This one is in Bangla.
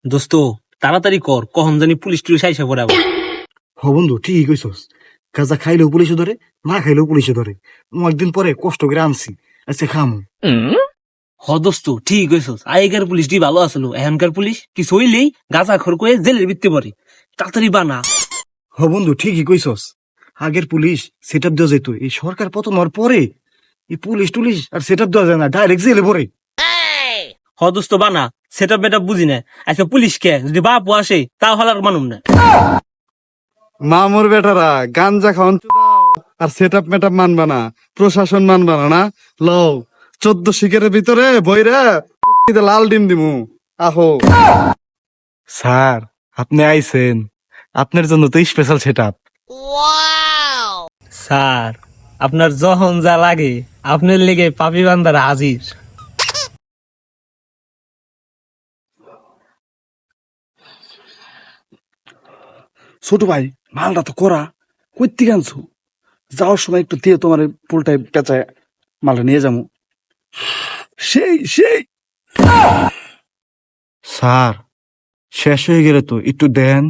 দোস্ত তাড়াতাড়ি কর, কখন জানি পুলিশ টুলিশ আইসা পড়ে আবার। হ বন্ধু ঠিকই কইছস, গাঁজা খাইলেও পুলিশে ধরে, না খাইলেও পুলিশে ধরে। অনেকদিন পরে কষ্ট করে আনছি, আচ্ছা খামু। হ দোস্ত ঠিক কইছস, আগেকার পুলিশ দি ভালো আসলো, এখনকার পুলিশ কিছু হইলেই গাঁজা খর করে জেলের ভিত্তি পড়ে। তাড়াতাড়ি বানা। হ বন্ধু ঠিকই কইছস, আগের পুলিশ সেট আপ দেওয়া যেত, এই সরকার পতন হওয়ার পরে এই পুলিশ টুলিশ আর সেট আপ দেওয়া যায় না, ডাইরেক্ট জেলে পড়ে। হ দোস্ত বানা, সেটা বেটা বুঝি না। আচ্ছা পুলিশ কে যদি বাপু আসে তাও হলার মানুম না। মামুর বেটারা গাঞ্জা খাওয়ান আর সেট আপ মেট আপ মানবা না, প্রশাসন মানবা না না। লও 14 শিকারের ভিতরে বইরা লাল ডিম দিমু, আহো। স্যার আপনি আইছেন, আপনার জন্য তো স্পেশাল সেট আপ। স্যার আপনার যখন যা লাগে আপনার লেগে পাপি বান্দার হাজির। ছোট ভাই মালটা তো করা, কই থেকে আনছো? যাওয়ার সময় একটু দিয়ে তোমার পোলটায় পেঁচায় মালটা নিয়ে যাবো। সেই সেই স্যার শেষ হয়ে গেলে তো একটু দেন।